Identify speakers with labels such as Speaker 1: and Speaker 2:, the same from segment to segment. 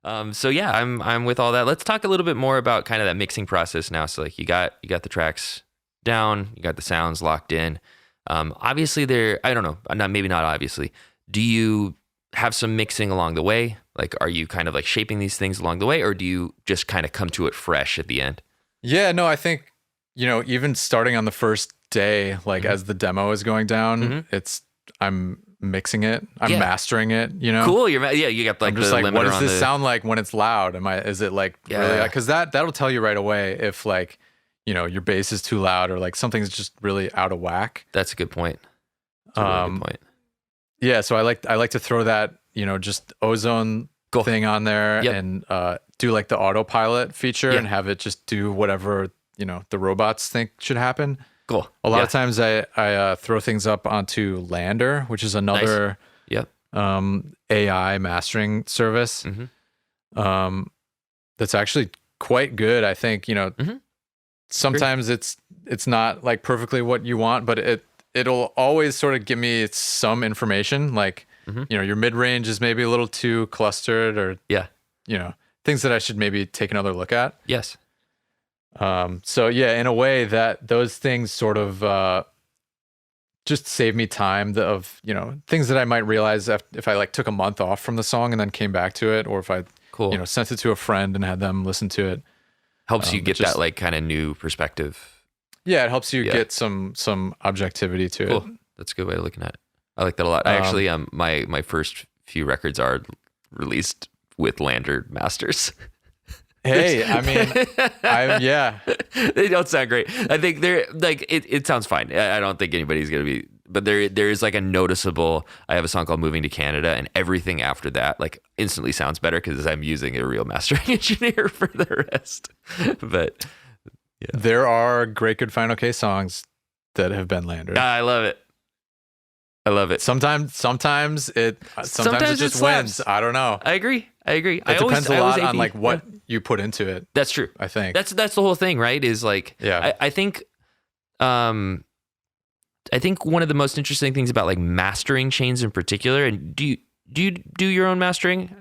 Speaker 1: So yeah, I'm with all that. Let's talk a little bit more about kind of that mixing process now. So like you got the tracks down, you got the sounds locked in. Obviously I don't know, maybe not obviously. Do you have some mixing along the way? Like, are you kind of like shaping these things along the way, or do you just kind of come to it fresh at the end?
Speaker 2: Yeah, no, I think, even starting on the first day, like as the demo is going down, I'm mixing it, I'm mastering it,
Speaker 1: Cool. You got like
Speaker 2: I'm just
Speaker 1: the
Speaker 2: like,
Speaker 1: limiter
Speaker 2: what does
Speaker 1: on
Speaker 2: this
Speaker 1: the
Speaker 2: sound like when it's loud? Is it like really, because that'll tell you right away if like, your bass is too loud or like something's just really out of whack.
Speaker 1: That's a good point. That's a really good point.
Speaker 2: Yeah, so I like to throw that, just ozone thing on there and do like the autopilot feature and have it just do whatever, the robots think should happen.
Speaker 1: Cool.
Speaker 2: A lot of times I throw things up onto Lander, which is another AI mastering service. That's actually quite good. I think, sometimes it's not like perfectly what you want, but it'll always sort of give me some information, like your mid-range is maybe a little too clustered, or things that I should maybe take another look at.
Speaker 1: Yes.
Speaker 2: So yeah, in a way that those things sort of just save me time of things that I might realize if I like took a month off from the song and then came back to it, or if I sent it to a friend and had them listen to it.
Speaker 1: Helps you get that like kind of new perspective.
Speaker 2: Yeah, it helps you get some objectivity to it.
Speaker 1: That's a good way of looking at it. I like that a lot. I actually my first few records are released with Lander masters.
Speaker 2: Hey, I mean,
Speaker 1: they don't sound great. I think they're like it sounds fine. I don't think anybody's gonna be, but there is like a noticeable. I have a song called "Moving to Canada," and everything after that like instantly sounds better because I'm using a real mastering engineer for the rest. But
Speaker 2: there are great good Final K songs that have been Lander.
Speaker 1: I love it. I love it.
Speaker 2: Sometimes it just wins. I don't know.
Speaker 1: I agree.
Speaker 2: It depends a lot on like what you put into it.
Speaker 1: That's true.
Speaker 2: I think
Speaker 1: that's the whole thing, right? Is like, I think one of the most interesting things about like mastering chains in particular, and do you do your own mastering,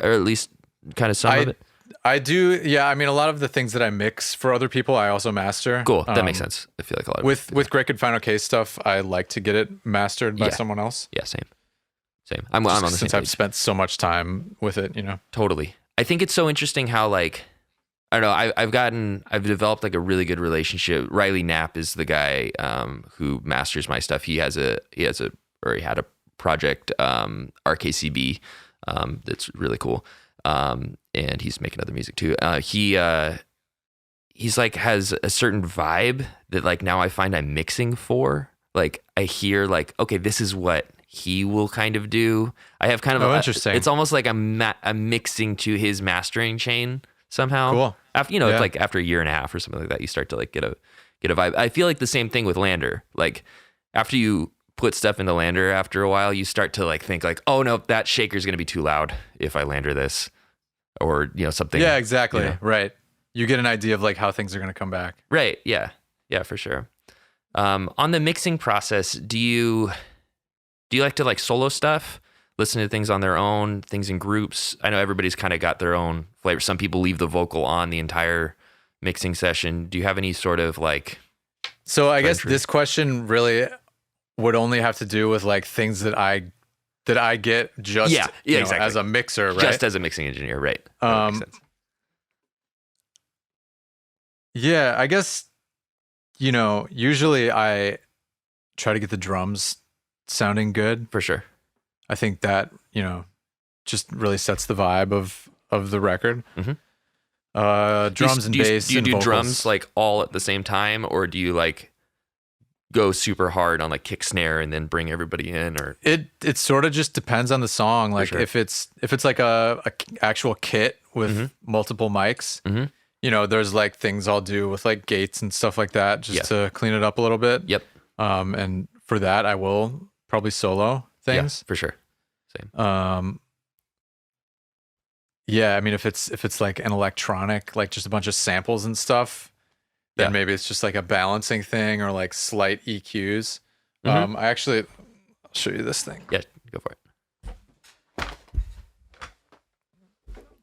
Speaker 1: or at least kind of some of it?
Speaker 2: I do. Yeah. I mean, a lot of the things that I mix for other people, I also master.
Speaker 1: Cool. That makes sense. I feel like a lot of
Speaker 2: with Great Good Final Case stuff, I like to get it mastered by someone else.
Speaker 1: Yeah. Same. I'm on the same
Speaker 2: since
Speaker 1: page.
Speaker 2: I've spent so much time with it,
Speaker 1: Totally. I think it's so interesting how like, I don't know, I've developed like a really good relationship. Riley Knapp is the guy who masters my stuff. He had a project, RKCB, that's really cool. And he's making other music too. He's like has a certain vibe that like now I find I'm mixing for. Like I hear like, okay, this is what he will kind of do. I have kind of
Speaker 2: interesting.
Speaker 1: It's almost like I'm mixing to his mastering chain somehow.
Speaker 2: Cool.
Speaker 1: After it's like after a year and a half or something like that, you start to like get a vibe. I feel like the same thing with Lander. Like after you put stuff into Lander, after a while, you start to like think like, oh no, that shaker's gonna be too loud if I Lander this, or something.
Speaker 2: Yeah, exactly. Right. You get an idea of like how things are gonna come back.
Speaker 1: Right. Yeah. Yeah, for sure. On the mixing process, do you like to like solo stuff, listen to things on their own, things in groups? I know everybody's kind of got their own flavor. Some people leave the vocal on the entire mixing session. Do you have any sort of like?
Speaker 2: So I guess this question really would only have to do with like things that I get just exactly. As a mixer, right?
Speaker 1: Just as a mixing engineer, right? That makes sense.
Speaker 2: Yeah, I guess usually I try to get the drums sounding good.
Speaker 1: For sure.
Speaker 2: I think that, just really sets the vibe of the record.
Speaker 1: Mm-hmm.
Speaker 2: Drums and bass.
Speaker 1: Do you do
Speaker 2: vocals.
Speaker 1: drums like all at the same time, or do you like go super hard on like kick snare and then bring everybody in? Or
Speaker 2: it sort of just depends on the song. Like if it's like a actual kit with multiple mics, there's like things I'll do with like gates and stuff like that just to clean it up a little bit.
Speaker 1: Yep.
Speaker 2: And for that I will probably solo things.
Speaker 1: Yeah, for sure. Same.
Speaker 2: Yeah, I mean if it's like an electronic, like just a bunch of samples and stuff, then maybe it's just like a balancing thing or like slight EQs. I'll show you this thing.
Speaker 1: Yeah, go for it.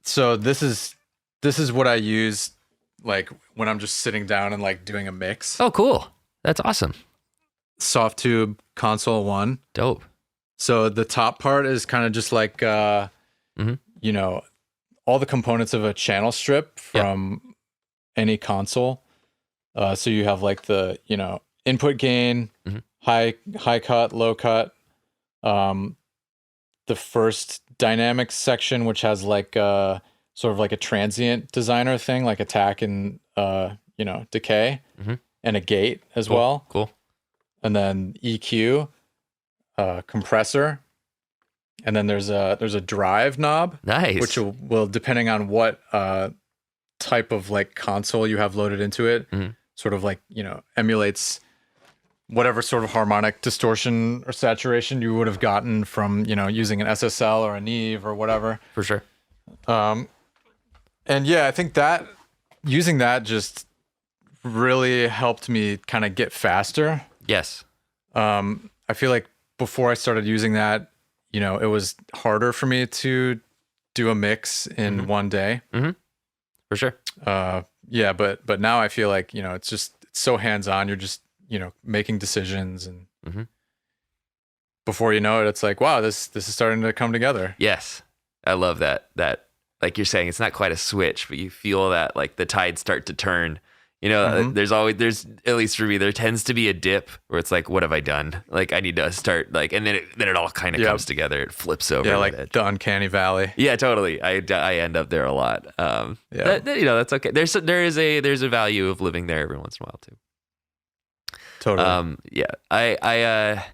Speaker 2: So this is what I use like when I'm just sitting down and like doing a mix.
Speaker 1: Oh, cool. That's awesome.
Speaker 2: Soft tube console 1.
Speaker 1: Dope.
Speaker 2: So the top part is kind of just like you know, all the components of a channel strip from any console. So you have like the, you know, input gain, high cut, low cut, the first dynamics section, which has like sort of like a transient designer thing, like attack and you know, decay, and a gate as well.
Speaker 1: Cool.
Speaker 2: And then EQ, compressor, and then there's a drive knob,
Speaker 1: Nice.
Speaker 2: which will depending on what type of like console you have loaded into it, sort of like, you know, emulates whatever sort of harmonic distortion or saturation you would have gotten from, you know, using an SSL or a Neve or whatever.
Speaker 1: For sure.
Speaker 2: And yeah, I think that using that just really helped me kind of get faster.
Speaker 1: Yes.
Speaker 2: I feel like before I started using that, you know, it was harder for me to do a mix in one day.
Speaker 1: For sure.
Speaker 2: Yeah, but now I feel like, you know, it's so hands-on. You're just, you know, making decisions, and before you know it, it's like, wow, this is starting to come together.
Speaker 1: Yes. I love that like you're saying, it's not quite a switch, but you feel that like the tides start to turn. You know, there's at least for me, there tends to be a dip where it's like, what have I done? Like I need to start like, and then it all kind of comes together. It flips over.
Speaker 2: Yeah, like the uncanny valley.
Speaker 1: Yeah, totally. I end up there a lot. You know, that's okay. There's a value of living there every once in a while too.
Speaker 2: Totally.
Speaker 1: Yeah. I